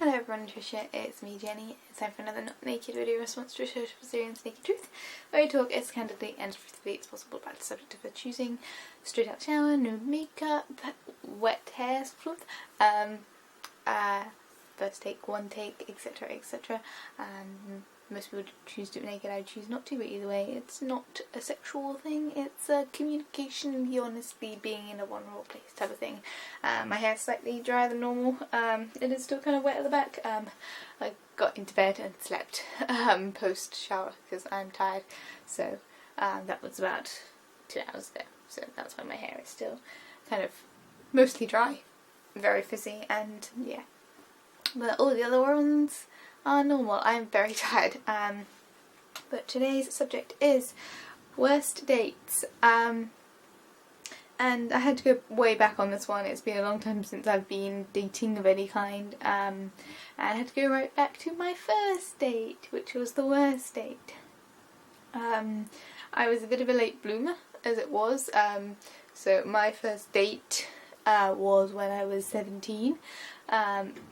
Hello everyone, Trisha, it's me Jenny. It's time for another not naked video response to Trisha Hershberger's Naked Truth, where I talk as candidly and truthfully as possible about the subject of her choosing. Straight out shower, no makeup, wet hair, sort of, first take, one take, etc, etc. Most people choose to do it naked, I choose not to, but either way, it's not a sexual thing, it's a communication and you honestly being in a vulnerable place type of thing. My hair's slightly drier than normal, it is still kind of wet at the back. I got into bed and slept post shower because I'm tired, so that was about 2 hours ago, so that's why my hair is still kind of mostly dry, very fizzy, and yeah. But all the other ones are normal. I'm very tired. But today's subject is worst dates. And I had to go way back on this one. It's been a long time since I've been dating of any kind. And I had to go right back to my first date, which was the worst date. I was a bit of a late bloomer, as it was. So my first date was when I was 17.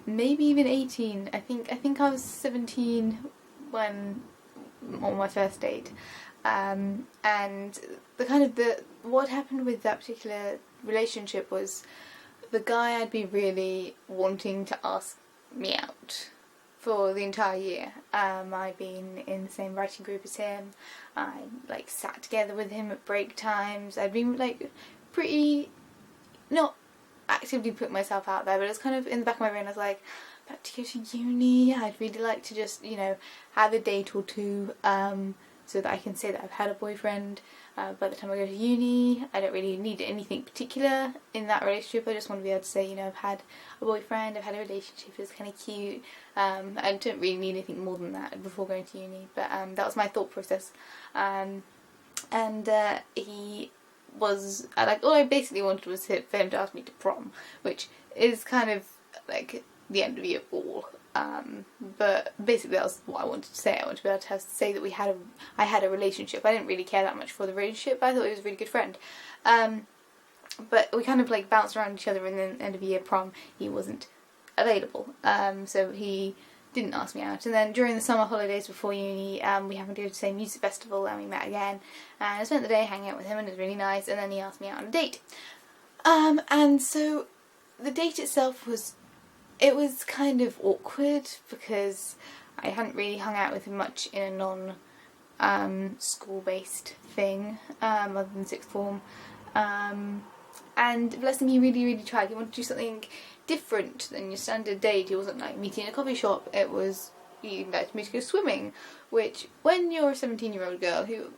Maybe even 18. I think I was 17 when on my first date. And what happened with that particular relationship was the guy I'd been really wanting to ask me out for the entire year. I'd been in the same writing group as him. I sat together with him at break times. I'd been pretty not actively put myself out there, but it's kind of in the back of my brain. I was like, about to go to uni, I'd really like to just, have a date or two, so that I can say that I've had a boyfriend by the time I go to uni. I don't really need anything particular in that relationship. I just want to be able to say, I've had a boyfriend, I've had a relationship, it's kind of cute. I don't really need anything more than that before going to uni, but that was my thought process. He was all I basically wanted was for him to ask me to prom, which is kind of like the end of year ball. But basically that was what I wanted to say. I wanted to be able to say that I had a relationship. I didn't really care that much for the relationship, but I thought he was a really good friend. But we kind of bounced around each other, and then end of year prom he wasn't available. So he didn't ask me out, and then during the summer holidays before uni, we happened to go to the same music festival, and we met again, and I spent the day hanging out with him, and it was really nice, and then he asked me out on a date. And so the date itself was kind of awkward, because I hadn't really hung out with him much in a non-school-based thing, other than sixth form, and bless him, he really, really tried. He wanted to do something different than your standard date. It wasn't meeting in a coffee shop, it was he invited me to go swimming, which when you're a 17-year-old girl who,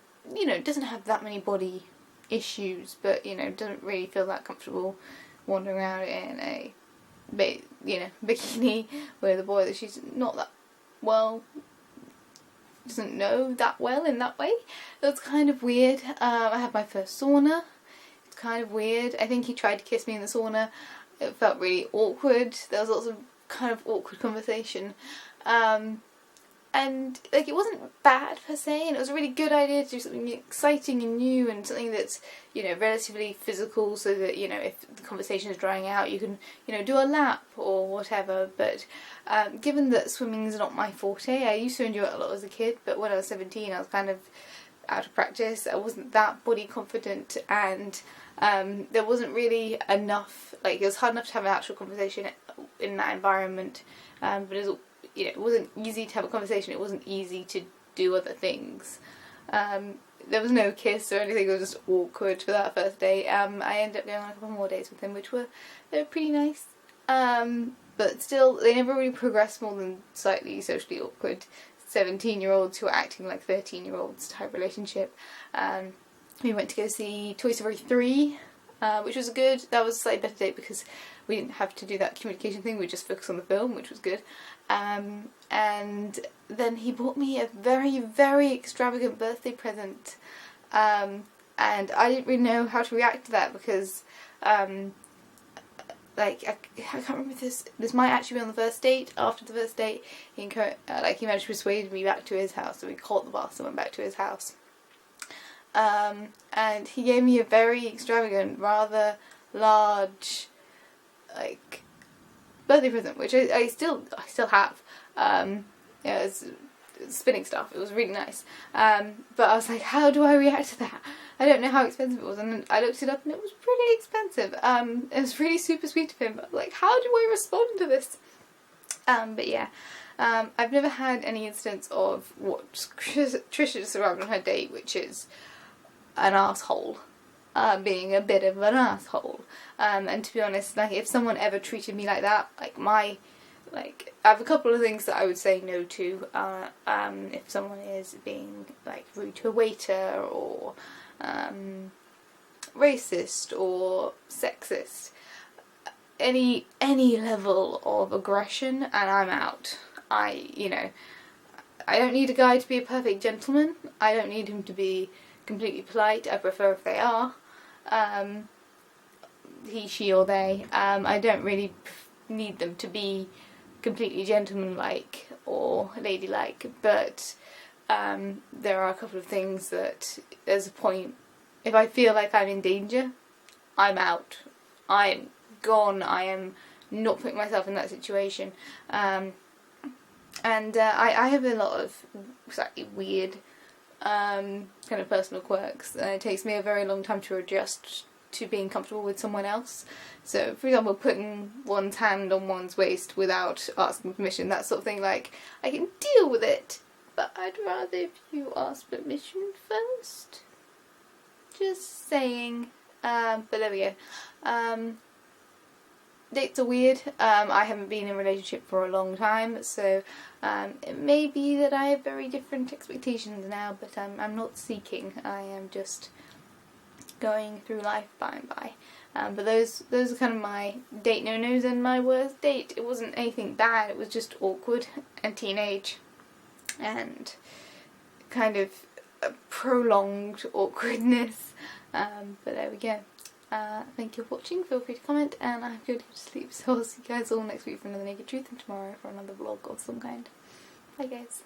doesn't have that many body issues, but, doesn't really feel that comfortable wandering around in a, bikini with a boy that she's not that well, doesn't know that well in that way. It was kind of weird. I had my first sauna. It's kind of weird. I think he tried to kiss me in the sauna. It felt really awkward. There was lots of kind of awkward conversation. And it wasn't bad per se, and it was a really good idea to do something exciting and new, and something that's, relatively physical, so that, if the conversation is drying out, you can, do a lap or whatever. But given that swimming is not my forte, I used to enjoy it a lot as a kid, but when I was 17 I was kind of out of practice. I wasn't that body confident, and there wasn't really enough, it was hard enough to have an actual conversation in that environment, but it wasn't easy to have a conversation, it wasn't easy to do other things. There was no kiss or anything, it was just awkward for that first date. I ended up going on a couple more dates with him, which were pretty nice, but still they never really progressed more than slightly socially awkward 17-year-olds who are acting like 13-year-olds type relationship. We went to go see Toy Story 3, which was good. That was a slightly better date because we didn't have to do that communication thing, we just focused on the film, which was good. And then he bought me a very, very extravagant birthday present, and I didn't really know how to react to that, because I can't remember if this might actually be on the first date. After the first date, he managed to persuade me back to his house, so we caught the bus and went back to his house. And he gave me a very extravagant, rather large, birthday present, which I still have. Yeah, it's spinning stuff. It was really nice. But I was like, how do I react to that? I don't know how expensive it was, and then I looked it up and it was pretty expensive. It was really super sweet of him, but like, how do I respond to this? But yeah, I've never had any instance of what Trisha described on her date, which is an asshole. Being a bit of an asshole. And to be honest, like, if someone ever treated me like that, I have a couple of things that I would say no to. If someone is being like rude to a waiter, or racist or sexist, any level of aggression, and I'm out. I don't need a guy to be a perfect gentleman. I don't need him to be completely polite. I prefer if they are. He, she, or they. I don't really need them to be completely gentlemanlike or ladylike, but there are a couple of things that there's a point. If I feel like I'm in danger, I'm out. I'm gone. I am not putting myself in that situation. And I have a lot of slightly weird kind of personal quirks, and it takes me a very long time to adjust to being comfortable with someone else. So, for example, putting one's hand on one's waist without asking permission, that sort of thing, like, I can deal with it, but I'd rather if you ask permission first. Just saying. But there we go. Dates are weird. I haven't been in a relationship for a long time, so it may be that I have very different expectations now, but I'm not seeking. I am just going through life by and by. But those are kind of my date no-nos, and my worst date. It wasn't anything bad, it was just awkward and teenage, and kind of a prolonged awkwardness. But there we go. Thank you for watching. Feel free to comment, and I'm going to go to sleep. So I'll see you guys all next week for another Naked Truth, and tomorrow for another vlog of some kind. Bye guys.